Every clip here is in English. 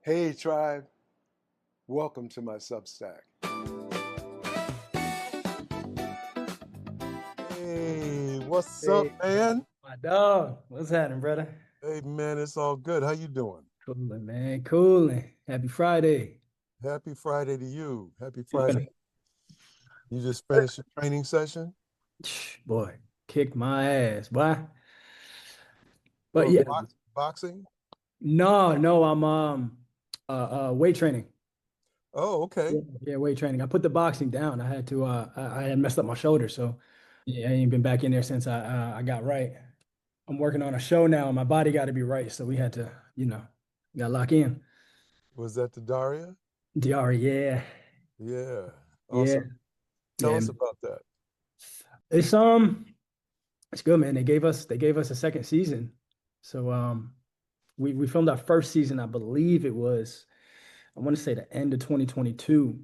Hey tribe, welcome to my Substack. Hey, what's up, Hey, man? my dog. What's happening, brother? Hey, man, it's all good. How you doing? Cooling, man. Cooling. Happy Friday. Happy Friday to you. Happy You Friday. finna, You just finished your training session? boy, kicked my ass, boy. But Oh, yeah, boxing? no, I'm weight training. Oh, okay. Yeah, weight training. I put the boxing down. I had to I had messed up my shoulder, so yeah, I ain't been back in there since I got right. I'm working on a show now, and my body got to be right, so we had to, got to lock in. Was that the Daria? Diari, yeah, Yeah. yeah, Awesome. Tell yeah. us about that. It's It's good, man. They gave us a second season. So we filmed our first season, I believe it was, I want to say the end of 2022.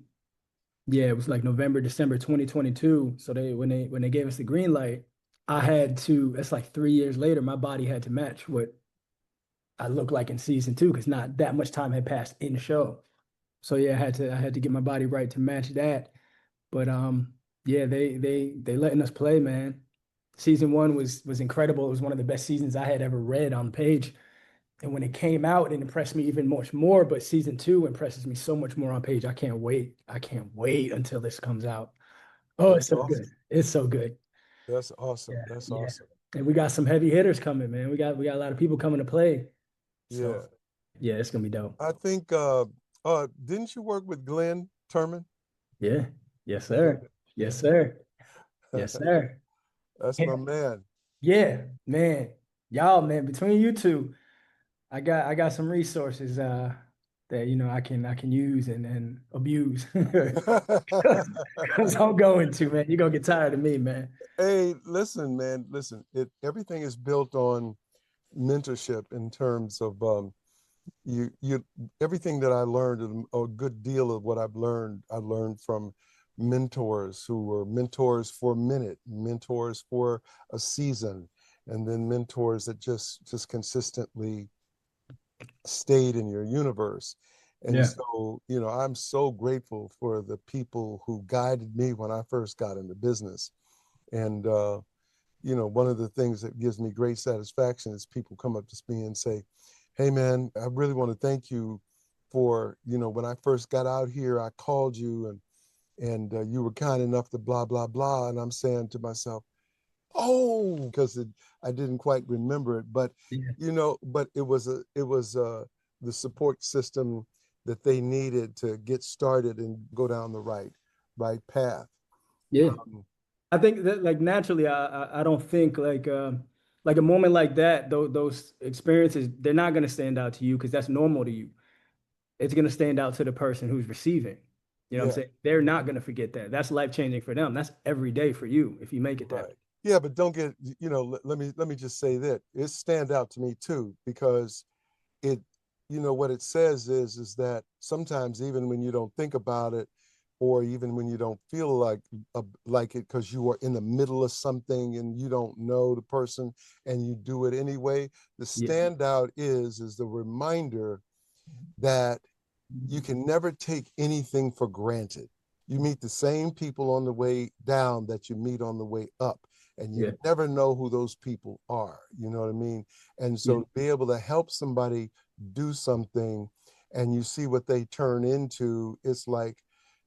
Yeah, it was like November, December 2022. So when they gave us the green light, I had to, that's like 3 years later, my body had to match what I looked like in season two because not that much time had passed in the show. So yeah, I had to get my body right to match that. But yeah, they letting us play, man. Season one was incredible. It was one of the best seasons I had ever read on the page. And when it came out, it impressed me even much more. But season two impresses me so much more on page. I can't wait. I can't wait until this comes out. Oh, it's That's so awesome. good. It's so good. That's awesome. Yeah, That's yeah. awesome. And we got some heavy hitters coming, man. We got a lot of people coming to play. Yeah. So yeah, it's gonna be dope. I think didn't you work with Glenn Turman? Yeah. Yes, sir. Yes, sir. Yes, sir. That's Yeah, my man. yeah, man. Y'all, man, between you two. I got some resources that I can use and abuse because I'm going to, man. You're gonna get tired of me, man. Hey, listen, man, listen. Everything is built on mentorship in terms of you everything that I learned, and a good deal of what I learned from mentors who were mentors for a minute, mentors for a season, and then mentors that just consistently stayed in your universe. And Yeah, so, I'm so grateful for the people who guided me when I first got into business. And one of the things that gives me great satisfaction is people come up to me and say, "Hey, man, I really want to thank you for, when I first got out here, I called you and you were kind enough to blah, blah, blah." And I'm saying to myself, oh, because I didn't quite remember it, but yeah, but it was the support system that they needed to get started and go down the right path. yeah. Um, I think that like naturally, I don't think like a moment like that, those experiences, they're not gonna stand out to you because that's normal to you. It's gonna stand out to the person who's receiving. You know what I'm yeah, saying? They're not gonna forget that. That's life changing for them. That's every day for you if you make it that. right. Yeah, but don't get, let me just say that it stand out to me too, because it, what it says is that sometimes even when you don't think about it, or even when you don't feel like it, because you are in the middle of something and you don't know the person and you do it anyway, the Yeah. standout is the reminder that you can never take anything for granted. You meet the same people on the way down that you meet on the way up, and Yeah. you never know who those people are. You know what I mean? And Yeah. so to be able to help somebody do something and you see what they turn into, it's like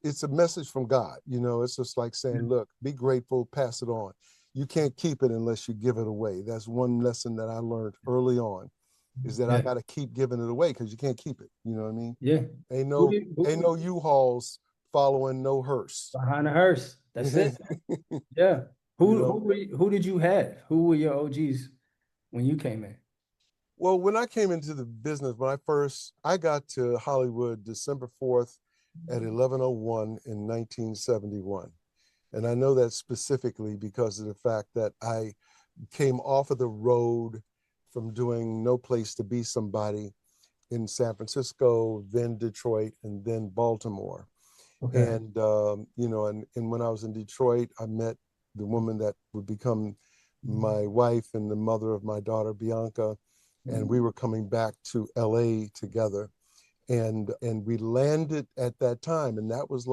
it's a message from God. It's just like saying, look, be grateful, pass it on. You can't keep it unless you give it away. That's one lesson that I learned early on, is that I Yeah. got to keep giving it away because you can't keep it. You know what I mean? Yeah. Ain't Who no did ain't who no U-Hauls following no hearse. behind the hearse? That's it. Yeah. you Who know. who were who did you have? Who were your OGs when you came in? Well, when I came into the business, when I got to Hollywood December 4th at 11:01 in 1971. And I know that specifically because of the fact that I came off of the road from doing No Place to Be Somebody in San Francisco, then Detroit, and then Baltimore. Okay. And when I was in Detroit, I met the woman that would become my wife and the mother of my daughter Bianca, and we were coming back to LA together. and we landed at that time, and that was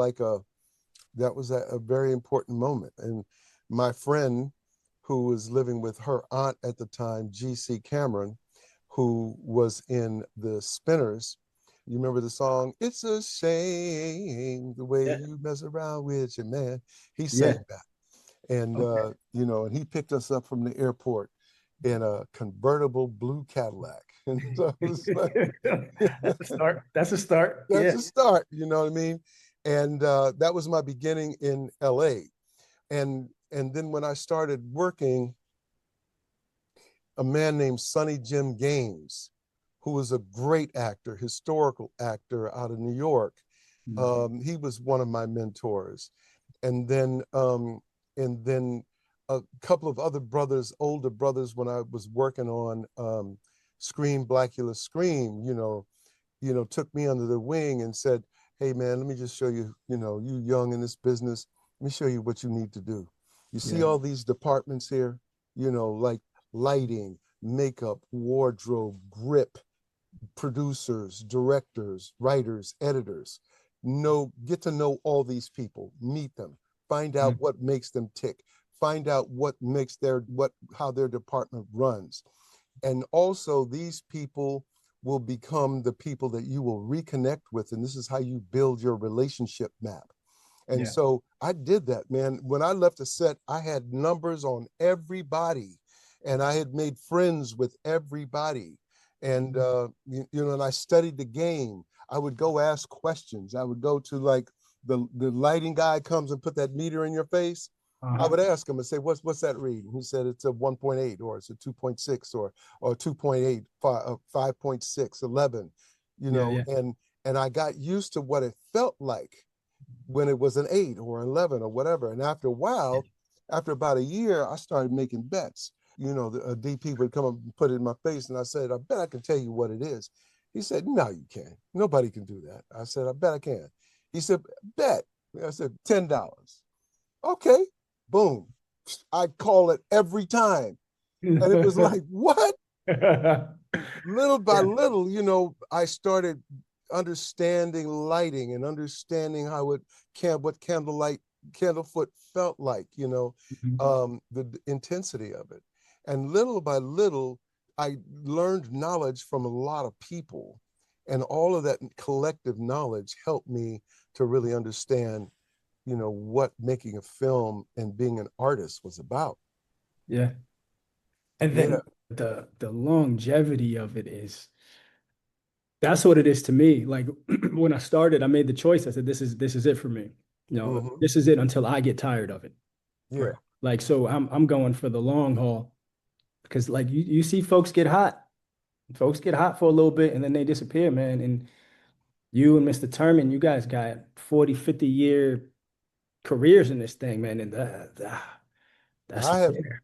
a very important moment. And my friend, who was living with her aunt at the time, G.C. Cameron, who was in the Spinners. You remember the song, "It's a Shame the Way Yeah. You Mess Around with Your Man"? He Yeah. sang that. And, Okay. and he picked us up from the airport in a convertible blue Cadillac. And so it was like, That's a start. That's a start. that's Yeah. a start, you know what I mean? And that was my beginning in LA. And then when I started working, a man named Sonny Jim Gaines, who was a great actor, historical actor out of New York. Mm. He was one of my mentors. And then a couple of other brothers, older brothers, when I was working on Scream, Blackula Scream, took me under the wing and said, "Hey man, let me just show you, you young in this business, let me show you what you need to do. You see Yeah. all these departments here, like lighting, makeup, wardrobe, grip, producers, directors, writers, editors. Get to know all these people, meet them, find out Mm. what makes them tick, find out how their department runs. And also these people will become the people that you will reconnect with. And this is how you build your relationship map. And Yeah. so I did that, man. When I left the set, I had numbers on everybody and I had made friends with everybody. And, and I studied the game. I would go ask questions. I would go to like the lighting guy comes and put that meter in your face. I Uh-huh. would ask him and say, what's that read? And he said, it's a 1.8 or it's a 2.6 or 2.8, 5.6, 11, Yeah. Yeah. and I got used to what it felt like when it was an 8 or 11 or whatever. And after a while, after about a year, I started making bets. A DP would come up and put it in my face, and I said, "I bet I can tell you what it is." He said, "No, you can't. Nobody can do that." I said, "I bet I can." He said, "Bet." I said, $10. Okay, boom. I call it every time. And it was like, what? Little by Yeah. little, I started understanding lighting and understanding what candlefoot felt like, Mhm. the intensity of it. And little by little, I learned knowledge from a lot of people. And all of that collective knowledge helped me to really understand, what making a film and being an artist was about. Yeah. And Yeah. then the longevity of it is that's what it is to me. Like when I started, I made the choice. I said, this is it for me. Hmm. This is it until I get tired of it. Right. Yeah. Like so I'm going for the long haul because like you see folks get hot. Folks get hot for a little bit and then they disappear, man. And you and Mr. Terman, you guys got 40, 50-year careers in this thing, man. And that's I have rare.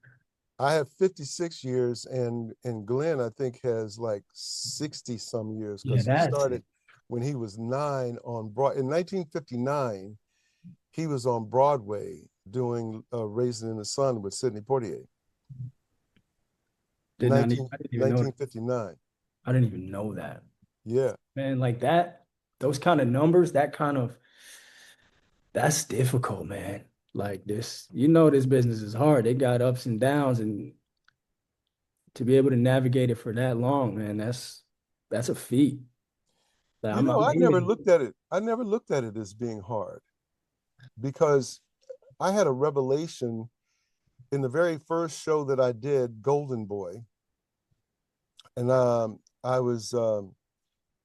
I have 56 years, and Glenn, I think, has like 60 some years Yeah, because he that's started it. when he was 9 on Broad. In 1959, he was on Broadway doing Raisin in the Sun with Sidney Poitier. Did not even, I didn't even know. 1959. I didn't even know that. Yeah. Man, like that, those kind of numbers, that's difficult, man. Like this, this business is hard. They got ups and downs, and to be able to navigate it for that long, man, that's a feat. Like, I'm I never aiming. looked at it. I never looked at it as being hard because I had a revelation in the very first show that I did, Golden Boy, and I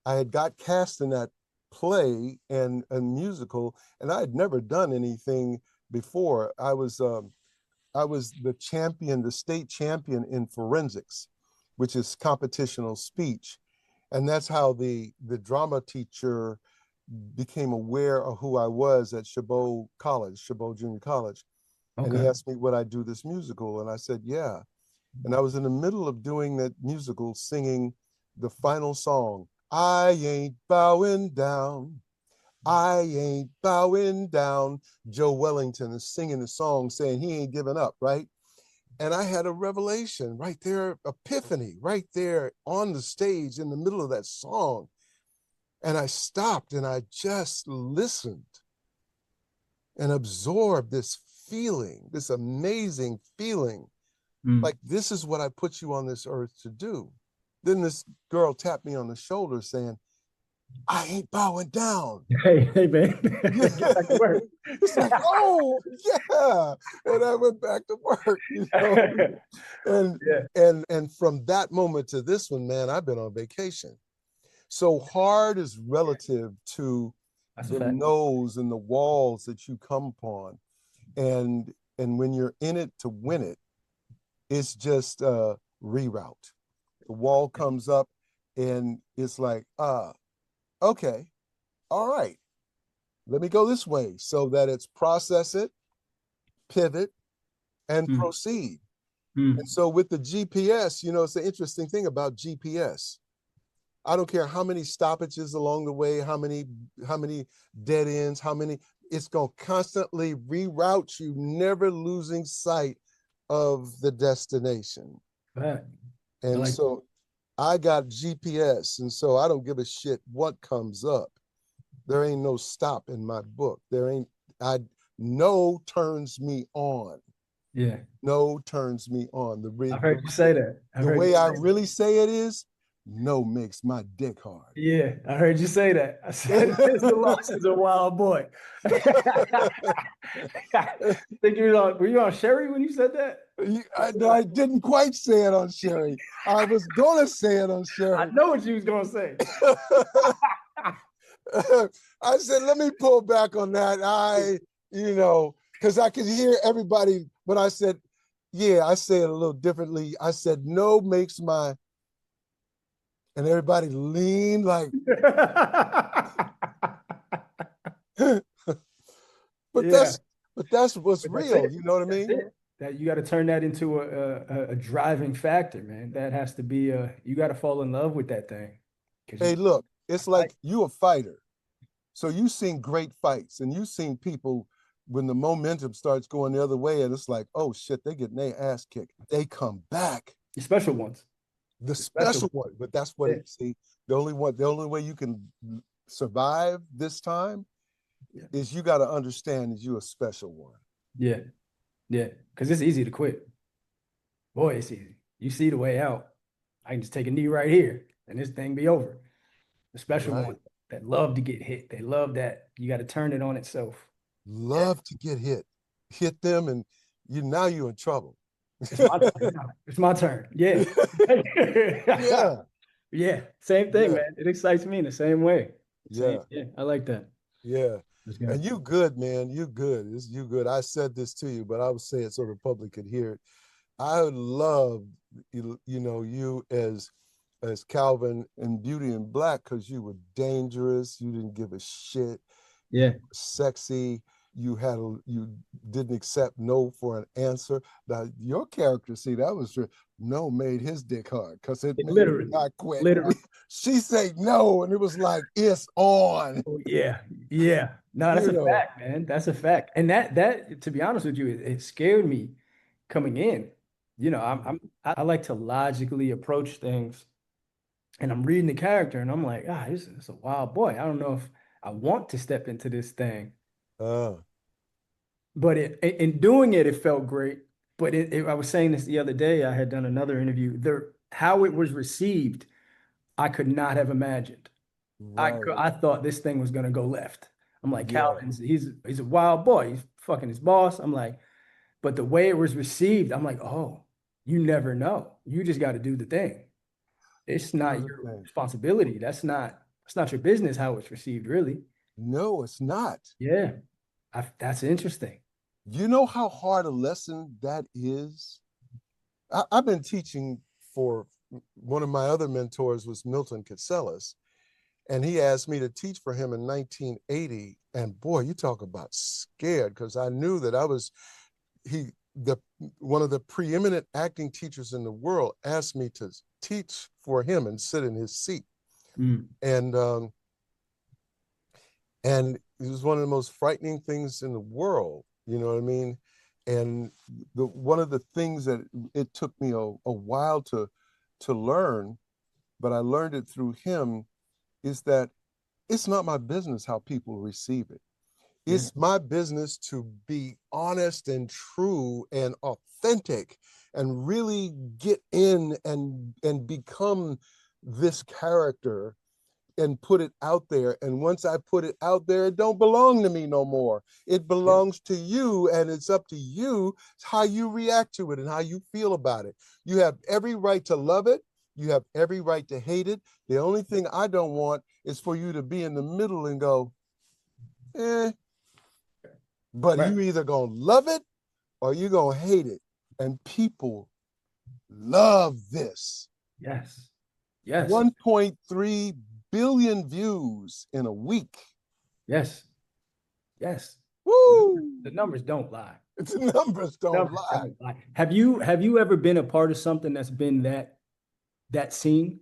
had got cast in that play and a musical, and I had never done anything before. I was the champion, the state champion in forensics, which is competitional speech, and that's how the drama teacher became aware of who I was at Chabot College, Chabot Junior College, and he Okay. asked me would I do this musical, and I said yeah. And I was in the middle of doing that musical, singing the final song. I ain't bowing down. I ain't bowing down. Joe Wellington is singing the song saying he ain't giving up, right? And I had a revelation right there, epiphany right there on the stage in the middle of that song. And I stopped and I just listened and absorbed this feeling, this amazing feeling. Mm. Like, this is what I put you on this earth to do. Then this girl tapped me on the shoulder saying, I ain't bowing down. Hey, man, get back to work. It's like, oh yeah. And I went back to work, And Yeah, and from that moment to this one, man, I've been on vacation. So hard is relative to that's a the fact. no's and the walls that you come upon. And when you're in it to win it, it's just a reroute. The wall comes up and it's like, okay, all right, let me go this way, so that it's process it, pivot, and Mm. proceed. And Mm. so with the GPS, it's an interesting thing about GPS. I don't care how many stoppages along the way, how many dead ends, it's going to constantly reroute you, never losing sight of the destination. Fact. I And like. so I got GPS, and so I don't give a shit what comes up. There ain't no stop in my book. There ain't I No turns me on. Yeah, No turns me on. I've heard you say that. I've The heard you way I say that. really say it is, no makes my dick hard. Yeah, I heard you say that. I said, Mr. Lost is a wild boy. Think were you on Sherry when you said that? No, I didn't quite say it on Sherry. I was gonna say it on I Sherry. know what you was gonna say. I said, let me pull back on that. Because I could hear everybody when I said, yeah, I say it a little differently. I said, no makes my, and everybody leaned like, but Yeah, that's but that's what's but that's real. it. You know what I That's mean? it. That you got to turn that into a driving factor, man. That has to be you got to fall in love with that thing. Because Hey, you look, it's like, like you a fighter. So you've seen great fights, and you've seen people when the momentum starts going the other way, and it's like, oh shit, they getting their ass kicked. They come back, the special ones. the The special special one. But that's what yeah. it. See, the only way you can survive this time Yeah. is you got to understand that you're a special one. Yeah. Yeah. Because it's easy to quit. Boy, it's easy. You see the way out. I can just take a knee right here and this thing be over. The special Right. one that love to get hit. They love that. You got to turn it on itself. Yeah. Love to get hit them, and you're in trouble. It's my turn now. It's my turn. Yeah. Yeah, Yeah. Same thing, yeah, man. It excites me in the same way. Same. yeah. Yeah. I like that. Yeah. That's And good. you good, man. You good. You good. I said this to you, but I would say it so the public could hear it. I love you as Calvin in Beauty and Black, because you were dangerous. You didn't give a shit. You Yeah. were sexy. You didn't accept no for an answer. Now your character, see, that was no made his dick hard because it made him Literally. not quit. Literally. She said no, and it was like it's on. Oh, yeah. Yeah. No, that's You a know. fact, man. That's a fact. And that to be honest with you, it scared me coming in. I like to logically approach things and I'm reading the character and I'm like, this is a wild boy. I don't know if I want to step into this thing. Uh, But in doing it, it felt great. But I was saying this the other day, I had done another interview. How it was received, I could not have imagined. right. I thought this thing was gonna go left. I'm like, Yeah. Calvin's he's a wild boy. He's fucking his boss. I'm like, but the way it was received, I'm like, oh, you never know. You just got to do the thing. It's Do not the your thing. responsibility. It's not your business how it's received, really. No, it's not. Yeah, that's interesting. You know how hard a lesson that is? I've been teaching for one of my other mentors was Milton Katselas, and he asked me to teach for him in 1980. And boy, you talk about scared, because I knew that he the one of the preeminent acting teachers in the world asked me to teach for him and sit in his seat. Mm. And and it was one of the most frightening things in the world, you know what I mean? And one of the things that it took me a while to learn, but I learned it through him, is that it's not my business how people receive it. Yeah. It's my business to be honest and true and authentic and really get in and become this character and put it out there. And once I put it out there, it don't belong to me no more. It belongs to you, and it's up to you how you react to it and how you feel about it. You have every right to love it. You have every right to hate it. The only thing I don't want is for you to be in the middle and go, eh. But Right. you either gonna love it or you gonna hate it. And people love this. Yes. Yes. 1.3 billion views in a week. Yes. Yes. Woo! The numbers don't lie. The numbers don't lie. Don't lie. Have you ever been a part of something that's been that scene?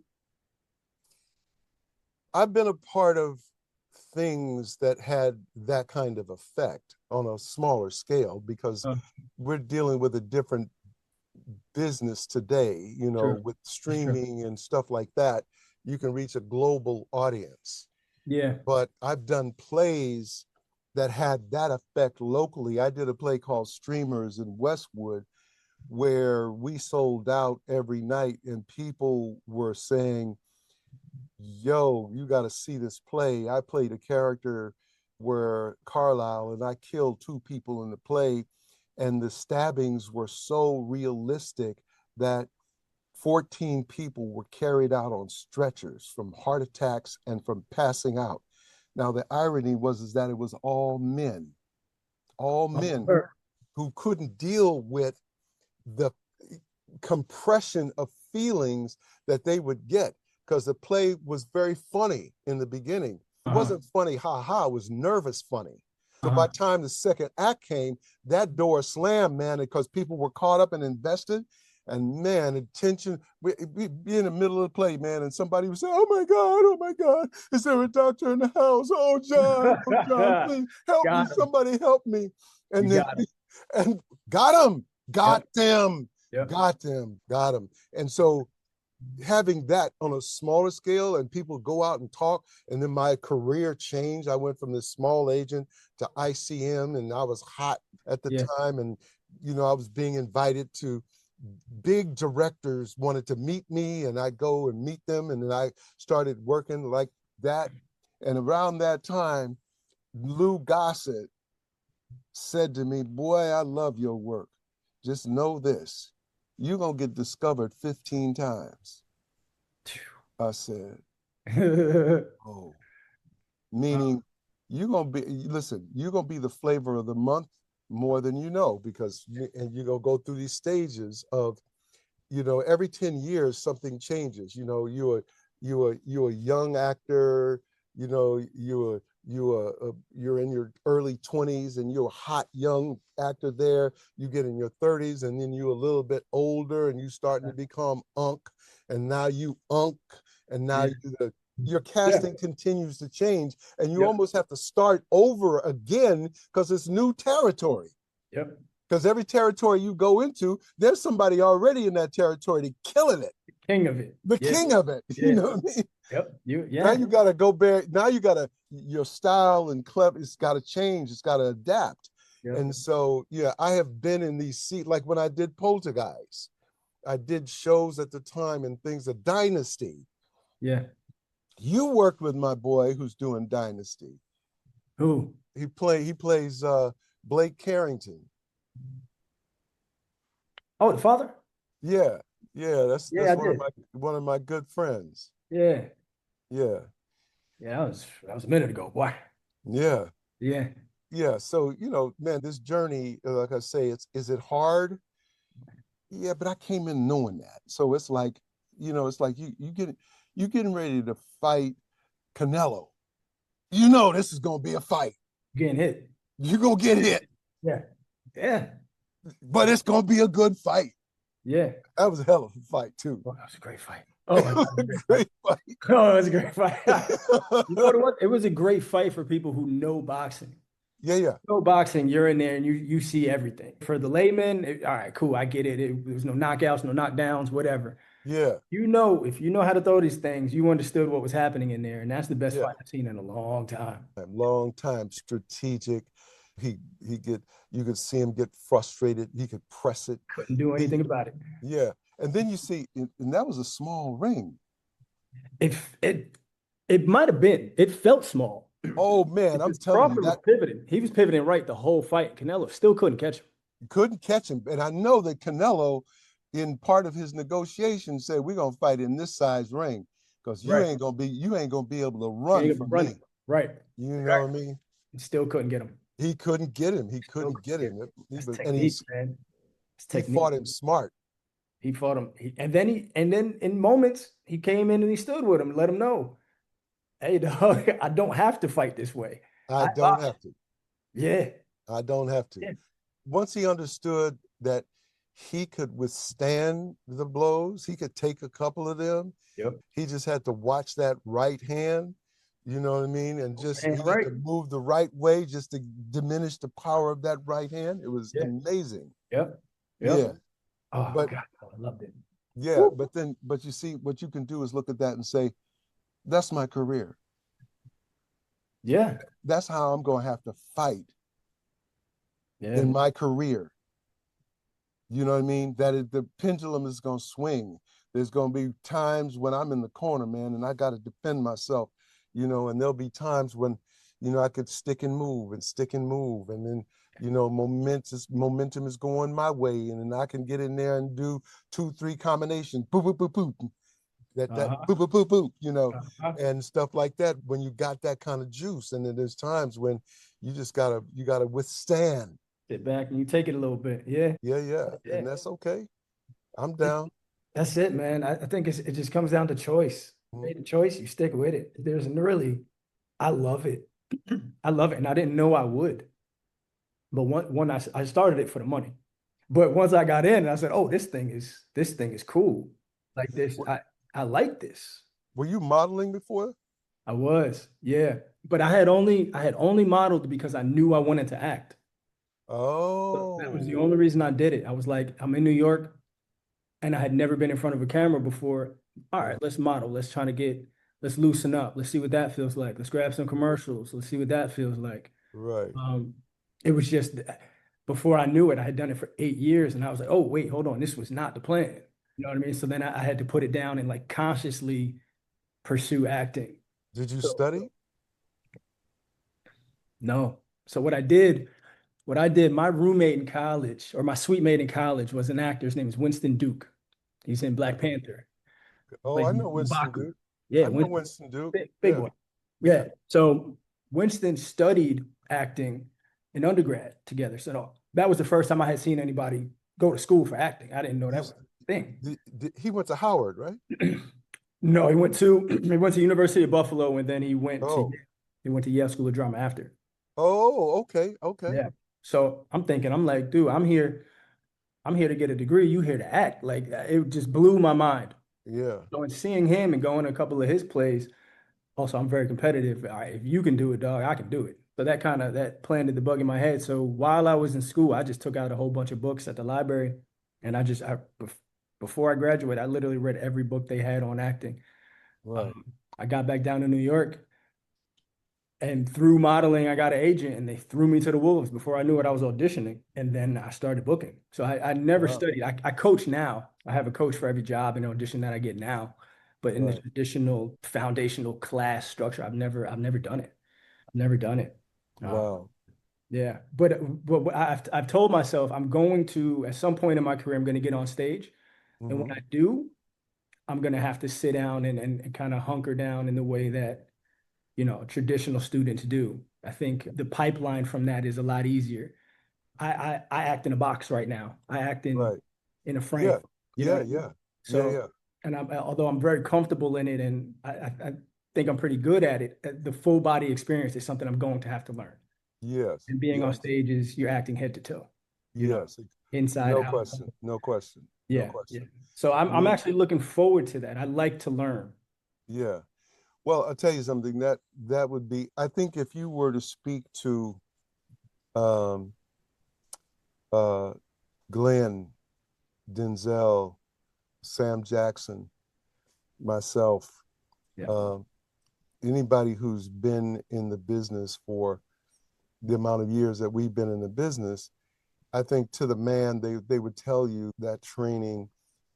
I've been a part of things that had that kind of effect on a smaller scale because we're dealing with a different business today, you know, True. with streaming and stuff like that. You can reach a global audience. Yeah. But I've done plays that had that effect locally. I did a play called Streamers in Westwood where we sold out every night and people were saying, yo, you got to see this play. I played a character where Carlisle and I killed 2 people in the play, and the stabbings were so realistic that 14 people were carried out on stretchers from heart attacks and from passing out. Now, the irony was that it was all men who couldn't deal with the compression of feelings that they would get because the play was very funny in the beginning. It wasn't funny, ha ha, it was nervous funny. So by the time the second act came, that door slammed, man, because people were caught up and invested. And man, the tension, we be in the middle of the play, man, and somebody would say, oh my God, is there a doctor in the house? Oh, John, please help me, somebody help me. And then, and got him, got them. And so having that on a smaller scale and people go out and talk, and then my career changed. I went from this small agent to ICM, and I was hot at the time. And, you know, I was being invited to big directors wanted to meet me, and I go and meet them, and then I started working like that. And around that time, Lou Gossett said to me, boy, I love your work. Just know this, you're gonna get discovered 15 times. I said, oh, meaning you're gonna be, listen, you're gonna be the flavor of the month more than you know, because and you're gonna go through these stages of, you know, every 10 years something changes. You know, you're a young actor, you know, you're in your early 20s and you're a hot young actor there. You get in your 30s and then you're a little bit older and you starting to become unk, and now you unk, and now your casting continues to change, and you almost have to start over again because it's new territory. Because every territory you go into, there's somebody already in that territory killing it. The king of it. The king of it. You know what I mean? Now you gotta go back. Now you gotta, your style and clever, it's gotta change, it's gotta adapt. And so, yeah, I have been in these seats, like when I did Poltergeist, I did shows at the time and things, of Dynasty. You worked with my boy who's doing Dynasty. Who? He plays Blake Carrington. Oh, the father? Yeah, that's one of my good friends. That was a minute ago, boy. So, you know, man, this journey, like I say, is it hard? Yeah, but I came in knowing that. So it's like, you know, it's like you getting ready to fight Canelo. You know this is gonna be a fight. Getting hit. You're gonna get hit. But it's gonna be a good fight. That was a hell of a fight too. Oh, that was a great fight. Oh, it was a great fight. Oh, it was a great fight. You know what it was? It was a great fight for people who know boxing. No boxing, you're in there and you see everything. For the layman, all right, cool, I get it. There was no knockouts, no knockdowns, whatever. Yeah, If you know how to throw these things, you understood what was happening in there, and that's the best yeah. fight I've seen in a long time. Long time, strategic. He get you could see him get frustrated. He could press it. Couldn't do He anything about it. Yeah, and then you see, and that was a small ring. If it might have been, it felt small. Oh man, I'm Because telling you Crawford was that pivoting. He was pivoting right the whole fight. Canelo still couldn't catch him. couldn't catch him. And I know that Canelo, in part of his negotiation, said we're gonna fight in this size ring because Right. you ain't gonna be able to He run ain't gonna from run me. it. Right. You know what I Exactly. mean? He still couldn't get him. He couldn't get him. He Still couldn't couldn't get get him. him. He That's was, technique, man. It's he technique. fought him smart. He fought him. And then in moments, he came in and he stood with him, let him know, hey, dog, I don't have to fight this way. I I don't box. have to. Yeah. I don't have to. Yeah. Once he understood that he could withstand the blows, he could take a couple of them. Yep. He just had to watch that right hand, you know what I mean? And just And he had right. to move the right way just to diminish the power of that right hand. It was Yeah. amazing. Yep. Yeah. Yep. Oh But God, I loved it. yeah, Woo. but you see, what you can do is look at that and say, that's my career. Yeah. That's how I'm going to have to fight Yeah. in my career. You know what I mean? The pendulum is going to swing. There's going to be times when I'm in the corner, man, and I got to defend myself, and there'll be times when, I could stick and move and stick and move. And then, momentum is going my way. And then I can get in there and do 2, 3 combinations, boop, boop, boop, boop, that Uh-huh. boop, boop, boop, boop, Uh-huh. and stuff like that when you got that kind of juice. And then there's times when you gotta withstand. Sit back and you take it a little bit. Yeah. Yeah, yeah. Yeah. And that's okay. I'm down. That's it, man. I think it just comes down to choice. You Mhm. made a choice, you stick with it. I love it. I love it. And I didn't know I would. But when I started it for the money. But once I got in, I said, oh, this thing is cool. Like this, Were, I like this. were you modeling before? I was, yeah. But I had only modeled because I knew I wanted to act. So that was the Oh, only reason I did it. I was like, I'm in New York and I had never been in front of a camera before. All right, let's model. Let's loosen up. Let's see what that feels like. Let's grab some commercials. Let's see what that feels like. right. Um, it was just before I knew it, I had done it for 8 years, and I was like, oh wait, hold on, this was not the plan. You know what I mean? So then I had to put it down and like consciously pursue acting. Did you So study? no. So what I did, my roommate in college, or my suite mate in college, was an actor. His name is Winston Duke. He's in Uh, Black Panther. Oh, Plays I know Winston M'Baku. Duke. Yeah, I know Winston, Winston Duke. big Yeah, one. yeah. Yeah. So Winston studied acting in undergrad together. So that was the first time I had seen anybody go to school for acting. I didn't know that He's was a thing. he went to Howard, right? No, he went to University of Buffalo, and then Oh, he went to Yale School of Drama after. oh, okay, okay. Yeah. So I'm like, dude, I'm here to get a degree. You here to act? Like it just blew my mind. Yeah, So in seeing him and going to a couple of his plays, also I'm very competitive. All right, if you can do it, dog, I can do it. So that planted the bug in my head. So while I was in school, I just took out a whole bunch of books at the library, and before I graduated, I literally read every book they had on acting. right. Um, I got back down to New York, and through modeling, I got an agent, and they threw me to the wolves. Before I knew it, I was auditioning, and then I started booking. So I never Wow, studied. I coach now. I have a coach for every job and audition that I get now. But in the right. traditional foundational class structure, I've never done it. I've never done it. Uh, Wow. yeah, but I've told myself I'm going to at some point in my career I'm going to get on stage, and when Hmm. I do, I'm going to have to sit down and kind of hunker down in the way that traditional students do. I think the pipeline from that is a lot easier. I act in a box right now. I act in Right. in a frame. Yeah. You know Yeah. what I mean? Yeah. Yeah. So, Yeah. and although I'm very comfortable in it, and I think I'm pretty good at it, the full body experience is something I'm going to have to learn. Yes. And being on Yes. stage is you're acting head to toe, Yes. inside No out. question. No question. No Yeah, yeah. question. So I'm You, actually looking forward to that. I like to learn. yeah. Well, I'll tell you something that would be, I think if you were to speak to um uh Glenn, Denzel, Sam Jackson, myself, Yeah. anybody who's been in the business for the amount of years that we've been in the business, I think to the man, they would tell you that training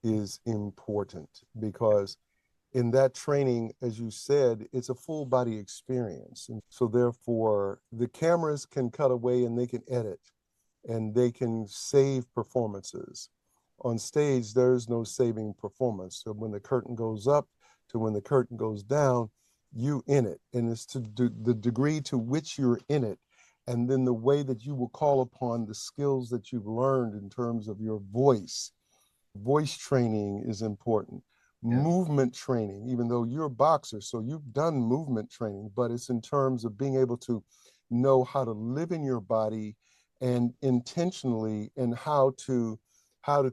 is important because in that training, as you said, it's a full body experience. And so therefore, the cameras can cut away and they can edit and they can save performances. On stage, there's no saving performance. So when the curtain goes up to when the curtain goes down, you in it. And it's to the degree to which you're in it. And then the way that you will call upon the skills that you've learned in terms of your voice. Voice training is important. Yeah. Movement training, even though you're a boxer, so you've done movement training, but it's in terms of being able to know how to live in your body and intentionally, and how to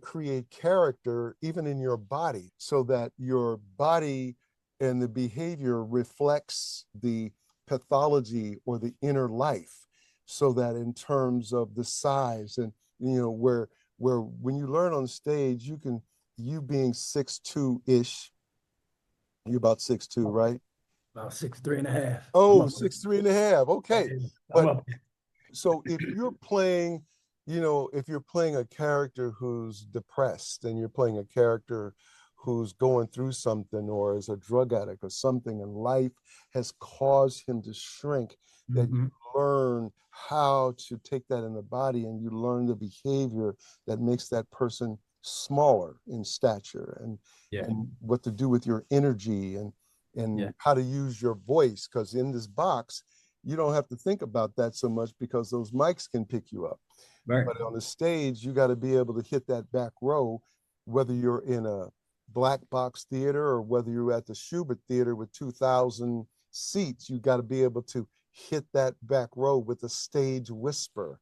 create character even in your body so that your body and the behavior reflects the pathology or the inner life, so that in terms of the size and where when you learn on stage, you being 6'2" ish, you're about 6'2", right? About 6'3.5". I'm Oh, up there. 6'3.5". Okay. I'm But up there. so if you're playing, if you're playing a character who's depressed and you're playing a character who's going through something or is a drug addict or something and life has caused him to shrink, that you learn how to take that in the body and you learn the behavior that makes that person smaller in stature Yeah. and what to do with your energy and Yeah. how to use your voice, because in this box you don't have to think about that so much because those mics can pick you up. Right. But on the stage, you got to be able to hit that back row, whether you're in a black box theater or whether you're at the Schubert Theater with 2,000 seats. You got to be able to hit that back row with a stage whisper.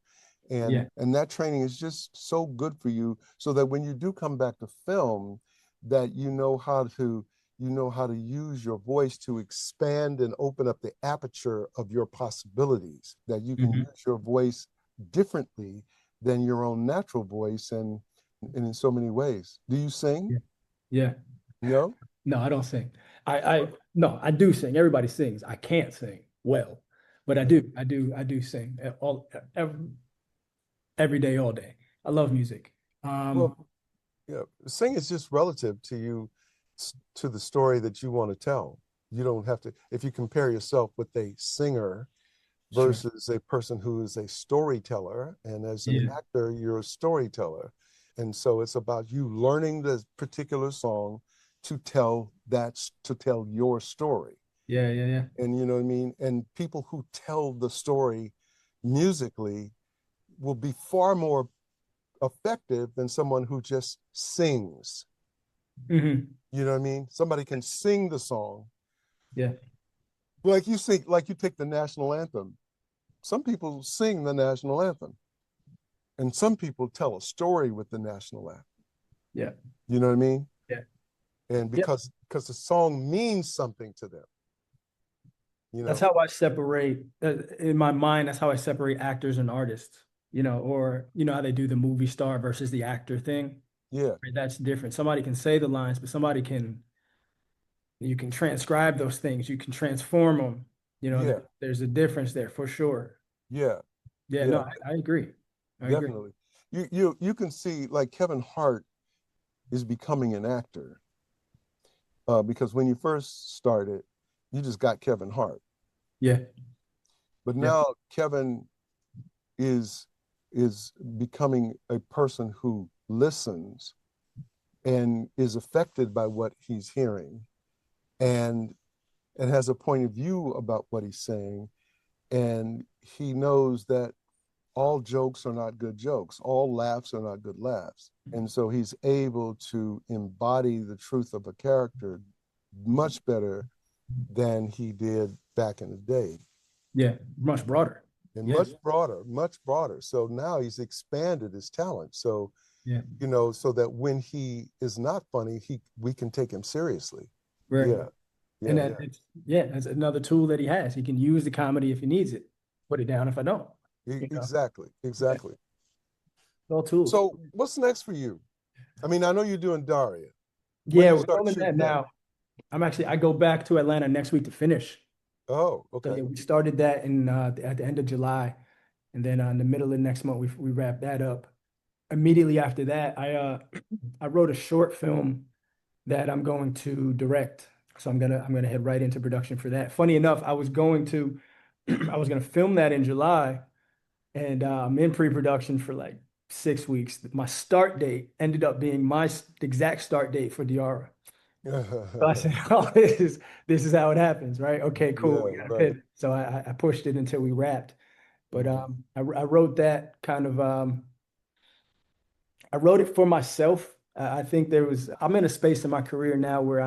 And that training is just so good for you, so that when you do come back to film, that you know how to use your voice to expand and open up the aperture of your possibilities, that you can use your voice differently than your own natural voice, and in so many ways. Do you sing? Yeah. Yeah. No? No, I don't sing. No, I do sing. Everybody sings. I can't sing well, but I do. I do sing every day, all day. I love music. Well, yeah, sing is just relative to you, to the story that you want to tell. You don't have to, if you compare yourself with a singer Sure. versus a person who is a storyteller, and as an Yeah. actor, you're a storyteller. And so it's about you learning the particular song to tell your story. Yeah. Yeah. Yeah. And you know what I mean? And people who tell the story musically will be far more effective than someone who just sings. You know what I mean? Somebody can sing the song. Yeah. Like you sing, like you take the national anthem. Some people sing the national anthem, and some people tell a story with the national anthem. Yeah. You know what I mean? Yeah. And Yeah. because the song means something to them. That's how I separate, in my mind, that's how I separate actors and artists, or how they do the movie star versus the actor thing. Yeah. Right? That's different. Somebody can say the lines, but you can transcribe those things. You can transform them. Yeah. There's a difference there for sure. Yeah. Yeah, Yeah. no, I agree. I agree. Definitely. You can see, like, Kevin Hart is becoming an actor, because when you first started, you just got Kevin Hart. Yeah. But Yeah. now Kevin is becoming a person who listens and is affected by what he's hearing, and has a point of view about what he's saying, and he knows that all jokes are not good jokes, all laughs are not good laughs, and so he's able to embody the truth of a character much better than he did back in the day. Yeah. Much broader. And Yeah. much broader. So now he's expanded his talent. So, Yeah. so that when he is not funny, we can take him seriously. Right. Yeah. And Yeah. that's another tool that he has. He can use the comedy if he needs it. Put it down if I don't. Exactly. Exactly. All tools. So what's next for you? I mean, I know you're doing Daria. When Yeah, you we're start filming that shooting that? now. I go back to Atlanta next week to finish. Oh, So okay. yeah, we started that in at the end of July, and then in the middle of next month we wrap that up. Immediately after that, I wrote a short film that I'm going to direct. So I'm gonna head right into production for that. Funny enough, I was going to I was gonna film that in July, and I'm in pre-production for like 6 weeks. My start date ended up being my exact start date for Diara. So I said, "Oh, this is how it happens, right? Okay, cool. Yeah, We got to right. pivot." So I pushed it until we wrapped. But Mhm. I wrote that kind of I wrote it for myself. I think I'm in a space in my career now where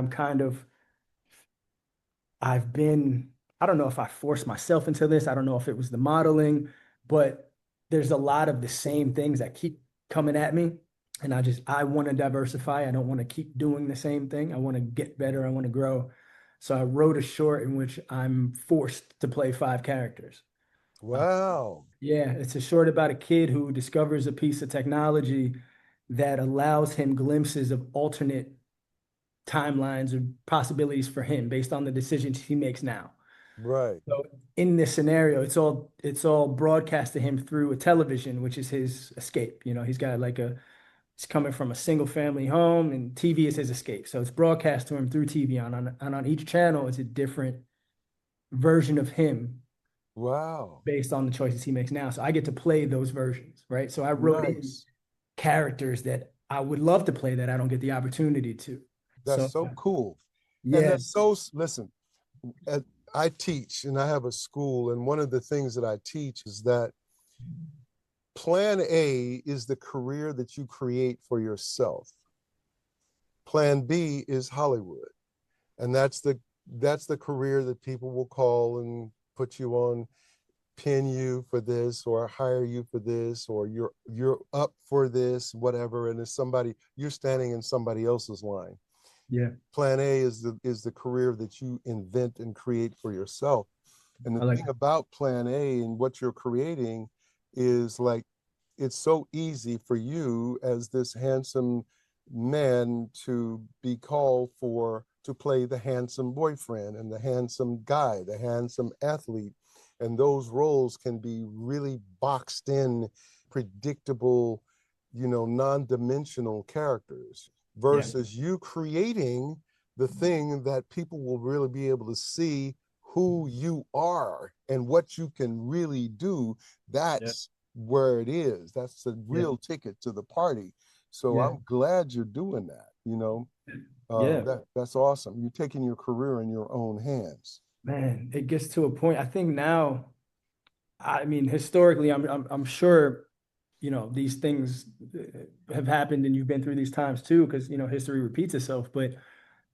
I've been, I don't know if I forced myself into this. I don't know if it was the modeling, but there's a lot of the same things that keep coming at me. And I want to diversify. I don't want to keep doing the same thing. I want to get better. I want to grow. So I wrote a short in which I'm forced to play 5 characters. Uh, Wow. yeah, it's a short about a kid who discovers a piece of technology that allows him glimpses of alternate timelines or possibilities for him based on the decisions he makes now. Right. So in this scenario, it's all broadcast to him through a television, which is his escape. He's coming from a single family home and TV is his escape. So it's broadcast to him through TV and on each channel it's a different version of him Wow. based on the choices he makes now. So I get to play those versions, right? So I wrote in Nice. characters that I would love to play that I don't get the opportunity to. That's So so cool. And yeah, listen, at, I teach and I have a school, and one of the things that I teach is that plan A is the career that you create for yourself. Plan B is Hollywood. And that's the career that people will call and put you on, pin you for this or hire you for this, or you're up for this, whatever. And it's somebody, you're standing in somebody else's line. yeah, Plan A is the career that you invent and create for yourself. And the I like thing about plan A and what you're creating is like, it's so easy for you as this handsome man to be called for to play the handsome boyfriend and the handsome guy, the handsome athlete. And those roles can be really boxed in, predictable, non-dimensional characters yeah, versus you creating the thing that people will really be able to see who you are and what you can really do. yeah, That's where it is. That's the yeah, real ticket to the party. So yeah, I'm glad you're doing that. yeah. That's awesome. You're taking your career in your own hands. Man, it gets to a point. I think now, I mean, historically, I'm sure, these things have happened and you've been through these times too, because history repeats itself. But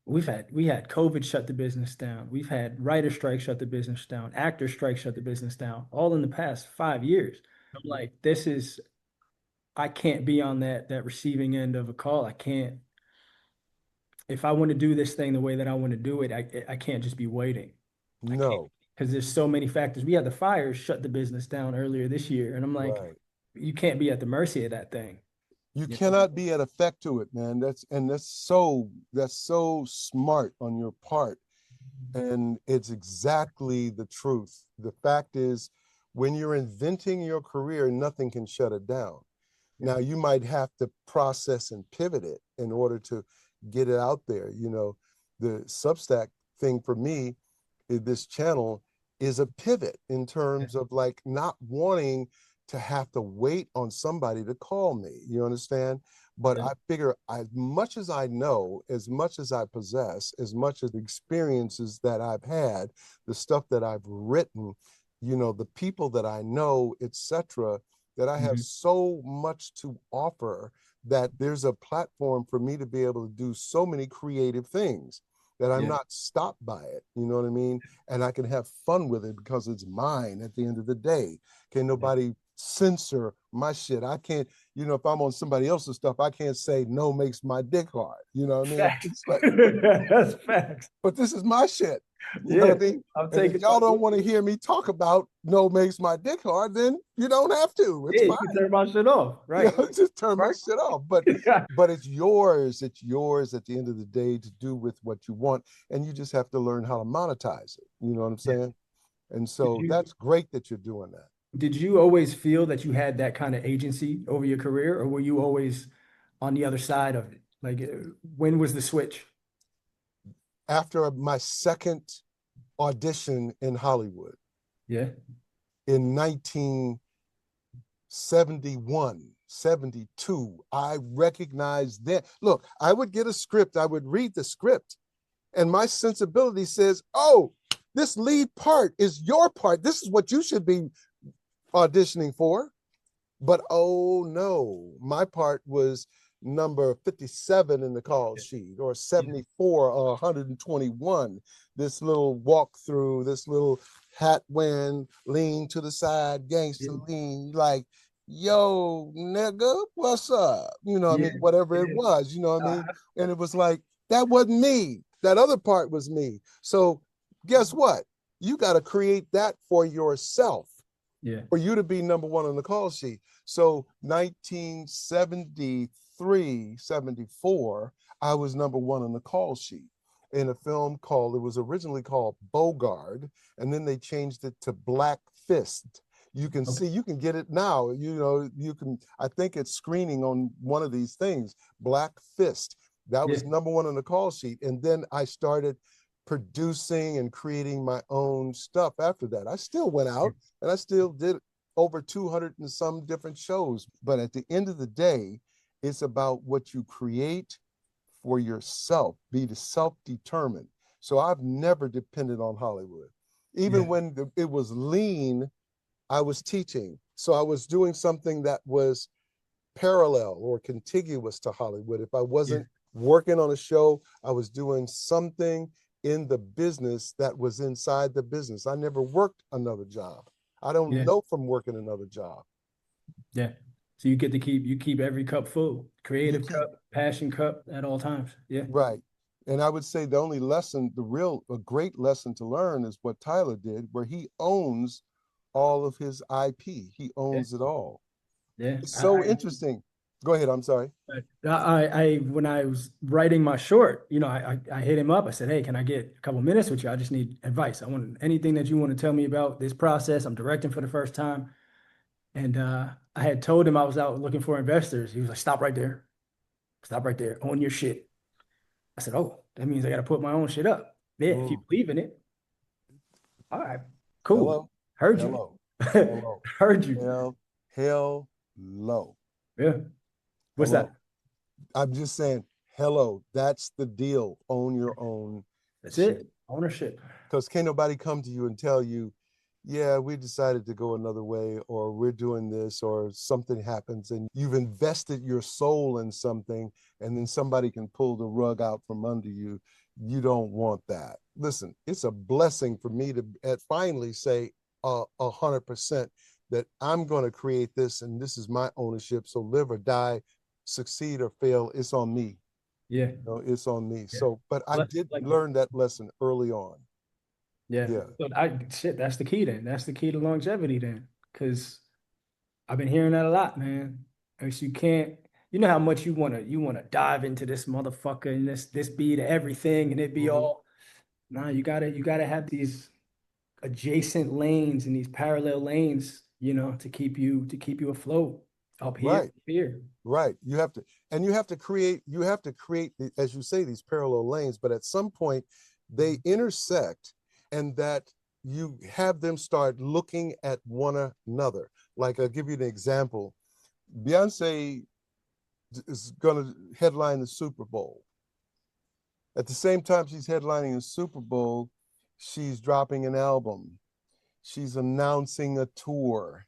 we had COVID shut the business down. We've had writer strike shut the business down, actor strike shut the business down, all in the past 5 years. I'm like, I can't be on that receiving end of a call. I can't, if I want to do this thing the way that I want to do it, I can't just be waiting. I can't No, because there's so many factors. We had the fires shut the business down earlier this year, and I'm like, right. you can't be at the mercy of that thing. You You know? cannot be at effect to it, man. That's so smart on your part. And it's exactly the truth. The fact is, when you're inventing your career, nothing can shut it down. Yeah. Now, you might have to process and pivot it in order to get it out there. The Substack thing for me, this channel is a pivot in Yeah. terms of like not wanting to have to wait on somebody to call me. You understand? But Yeah. I figure as much as I know, as much as I possess, as much as the experiences that I've had, the stuff that I've written, the people that I know, etc., that I have Mhm. so much to offer that there's a platform for me to be able to do so many creative things that I'm Yeah. not stopped by it. You know what I mean? And I can have fun with it because it's mine at the end of the day. Can Yeah. nobody censor my shit? I can't, if I'm on somebody else's stuff, I can't say no makes my dick hard. You know what I mean? Facts. It's like, That's facts. but this is my shit. You know Yeah, what I mean? I'm And if taking y'all don't want to hear me talk about no makes my dick hard, then you don't have to. It's yeah, fine. you can turn my shit off. You Right. know, just turn my Right. shit off. But it's yours. It's yours at the end of the day to do with what you want. And you just have to learn how to monetize it. You know what I'm Yeah. saying? And Did so you that's great that you're doing that. did you always feel that you had that kind of agency over your career, or were you always on the other side of it? Like, when was the switch? After my second audition in Hollywood Yeah. in 1971, 72, I recognized that. Look, I would get a script, I would read the script, and my sensibility says, oh, this lead part is your part. This is what you should be auditioning for. But oh no, my part was number 57 in the call sheet, or 74 or 121. This little walkthrough, this little hat wearing, lean to the side, gangster Yeah. lean, like, yo, nigga, what's up? You know what I Yeah. mean? Whatever it Yeah. was, you know what I Uh, mean? And it was like, that wasn't me. That other part was me. So guess what? You got to create that for yourself yeah. for you to be number one on the call sheet. So 1973, 74, I was number one on the call sheet in a film called, it was originally called Bogart, and then they changed it to Black Fist. You can Okay. see, you can get it now. You know, you can, I think it's screening on one of these things, Black Fist. That Yeah. was number one on the call sheet. And then I started producing and creating my own stuff after that. I still went out and I still did over 200 and some different shows. But at the end of the day, it's about what you create for yourself, be the self-determined. So I've never depended on Hollywood. Yeah. Even when it was lean, I was teaching. So I was doing something that was parallel or contiguous to Hollywood. If I Yeah. wasn't working on a show, I was doing something in the business that was inside the business. I never worked another job. I don't Yeah. know from working another job. Yeah. So you get to keep every cup full. You Creative keep cup, passion cup at all times. Yeah. right. And I would say the only lesson, a great lesson to learn is what Tyler did, where he owns all of his IP. He Yeah. owns it all. Yeah. It's so interesting. Go ahead. I'm sorry. When I was writing my short, I hit him up. I said, "Hey, can I get a couple minutes with you? I just need advice. I want anything that you want to tell me about this process. I'm directing for the first time." And I had told him I was out looking for investors. He was like, "Stop right there. Stop right there. Own your shit." I said, "Oh, that means I got to put my own shit up." Yeah, if you Mm. believe in it. All right, cool. Hello. Heard you. Hello. Hello. Heard you. Hell, low. Yeah. What's that? Hello. I'm just saying, hello. That's the deal. Own your own That's shit. it. Ownership. Because can't nobody come to you and tell you, yeah, we decided to go another way, or we're doing this, or something happens and you've invested your soul in something, and then somebody can pull the rug out from under you. You don't want that. Listen, it's a blessing for me to finally say 100% that I'm going to create this and this is my ownership. So live or die, succeed or fail, it's on me. Yeah. You know, it's on me. Yeah. So, but I did Like learn that lesson early on. yeah. Yeah. So that's the key then. That's the key to longevity then. Because I've been hearing that a lot, man. Because you can't, you know how much you wanna dive into this motherfucker and this be the everything and it be Mhm. all. Nah, you gotta have these adjacent lanes and these parallel lanes, to keep you afloat up here, Right. here. Right. You have to, and you have to create, as you say, these parallel lanes, but at some point they intersect, and that you have them start looking at one another. Like I'll give you an example. Beyonce is going to headline the Super Bowl. At the same time she's headlining the Super Bowl, she's dropping an album. She's announcing a tour.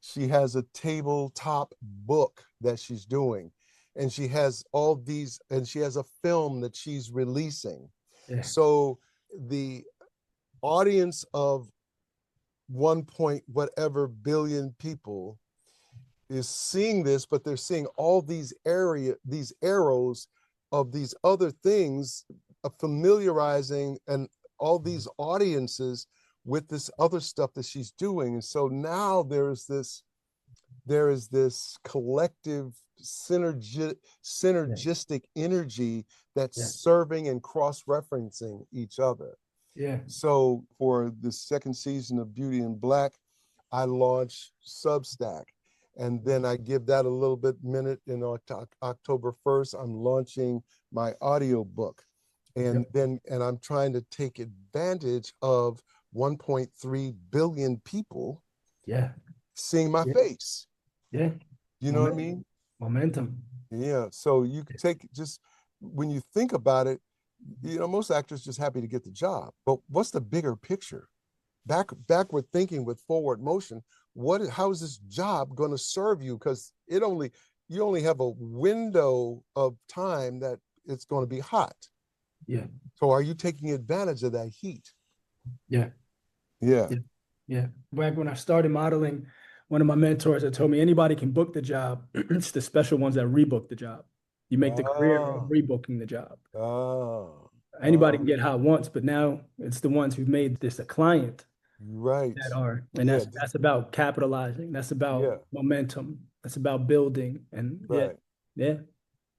She has a tabletop book that she's doing. And she has all these, and she has a film that she's releasing. Yeah. So the audience of 1 point whatever billion people is seeing this, but they're seeing all these these arrows of these other things, familiarizing and all these audiences with this other stuff that she's doing. And so now there is this collective synergistic energy that's serving and cross-referencing each other. Yeah. So for the second season of Beauty in Black, I launched Substack. And then I give that a little bit minute. In October 1st, I'm launching my audio book. And I'm trying to take advantage of 1.3 billion people seeing my face. Yeah. You know what I mean? Momentum. Yeah. So you can take, just when you think about it, you know, most actors just happy to get the job. But what's the bigger picture? Backward thinking with forward motion. How is this job going to serve you? Because you only have a window of time that it's going to be hot. Yeah. So are you taking advantage of that heat? Yeah. Yeah. Yeah. Back when I started modeling, one of my mentors had told me anybody can book the job. It's the special ones that rebook the job. You make the career of rebooking the job. Anybody can get hot once, but now it's the ones who've made this a client. Right. That are. And that's about capitalizing. That's about momentum. That's about building. And yeah.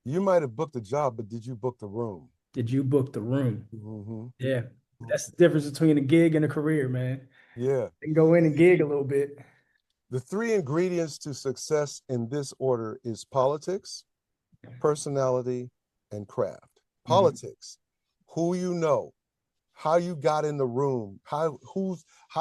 You might have booked the job, but did you book the room? Did you book the room? Mm-hmm. Yeah. That's the difference between a gig and a career, man. Yeah. You can go in and gig a little bit. The 3 ingredients to success in this order is politics, personality, and craft. Politics, who you know, how you got in the room, how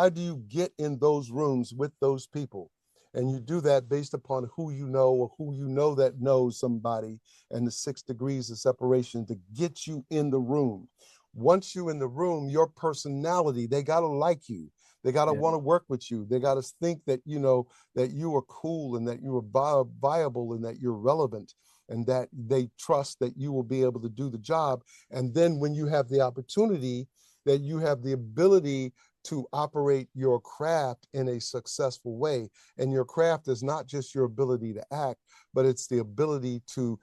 do you get in those rooms with those people? And you do that based upon who you know or who you know that knows somebody, and the 6 degrees of separation to get you in the room. Once you're in the room, your personality, they got to like you. They got to want to work with you. They got to think that, you know, that you are cool and that you are viable and that you're relevant and that they trust that you will be able to do the job. And then when you have the opportunity, that you have the ability to operate your craft in a successful way. And your craft is not just your ability to act, but it's the ability to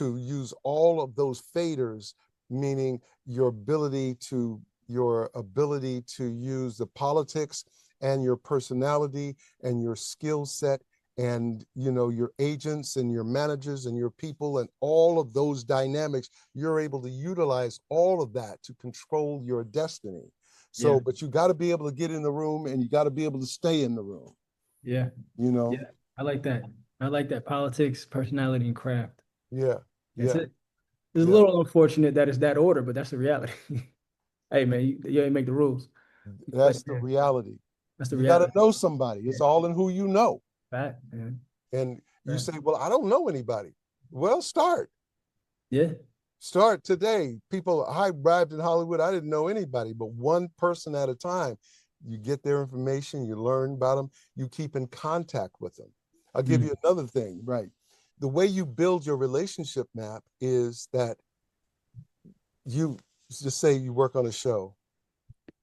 use all of those faders, meaning your ability to use the politics and your personality and your skill set and, you know, your agents and your managers and your people and all of those dynamics. You're able to utilize all of that to control your destiny. So, but you got to be able to get in the room and you got to be able to stay in the room. Yeah. You know? Yeah. I like that. I like that. Politics, personality, and craft. Yeah. That's it. It's a little unfortunate that it's that order, but that's the reality. Hey, man, you ain't make the rules. That's the reality. That's the you reality. got to know somebody. It's all in who you know. Fact, man. And you say, well, I don't know anybody. Well, start. Yeah. Start today. People, I arrived in Hollywood, I didn't know anybody, but one person at a time. You get their information, you learn about them, you keep in contact with them. I'll give you another thing, right? The way you build your relationship map is that you just say you work on a show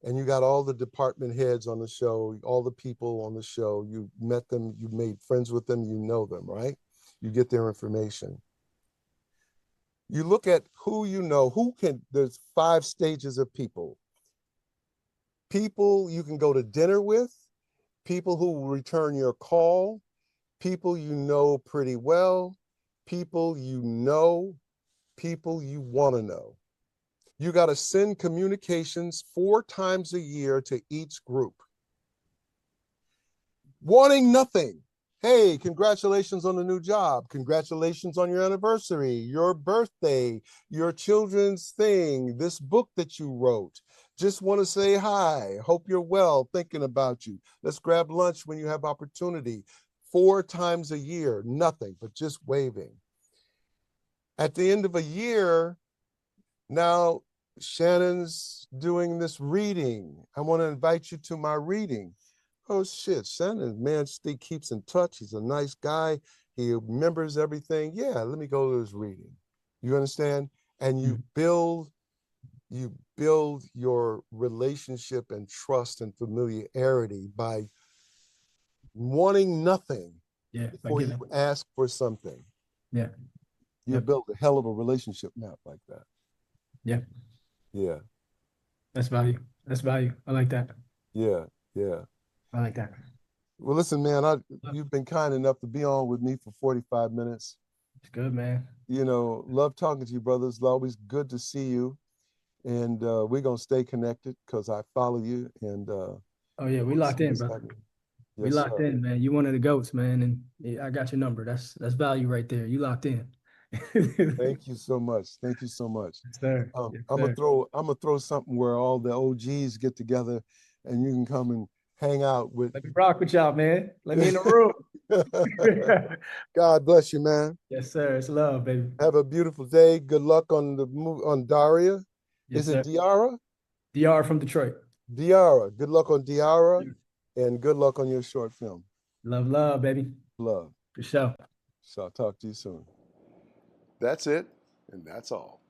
and you got all the department heads on the show, all the people on the show, you met them, you made friends with them, you know them, right? You get their information. You look at who you know, there's 5 stages of people. People you can go to dinner with, people who will return your call, people you know pretty well, people you know, people you want to know. You got to send communications 4 times a year to each group. Wanting nothing. Hey, congratulations on the new job. Congratulations on your anniversary, your birthday, your children's thing, this book that you wrote. Just want to say hi. Hope you're well, thinking about you. Let's grab lunch when you have opportunity. 4 times a year, nothing, but just waving. At the end of a year, now Shannon's doing this reading. I want to invite you to my reading. Oh shit, Shannon, man, Steve keeps in touch. He's a nice guy. He remembers everything. Yeah, let me go to his reading. You understand? And you build your relationship and trust and familiarity by wanting nothing before you ask for something. Yeah. You build a hell of a relationship map like that. Yeah. Yeah. That's value. That's value. I like that. Yeah, yeah. I like that. Well, listen, man, you've been kind enough to be on with me for 45 minutes. It's good, man. You know, love talking to you, brothers. It's always good to see you. And we're going to stay connected because I follow you. And Oh yeah, we we'll see locked in, what's brother. happening. We Yes, locked sir. in, man. You one of the goats, man, and yeah, I got your number. That's value right there. You locked in. Thank you so much. Thank you so much. Yes, sir. Yes, sir. I'm gonna throw something where all the OGs get together and you can come and hang out with. Let me rock with y'all, man. Let me in the room. God bless you, man. Yes, sir. It's love, baby. Have a beautiful day. Good luck on the move on Daria. Yes, Is it sir. Diara? DR from Detroit. Diara. Good luck on Diara and good luck on your short film. Love, love, baby. Love. For sure. So I'll talk to you soon. That's it, and that's all.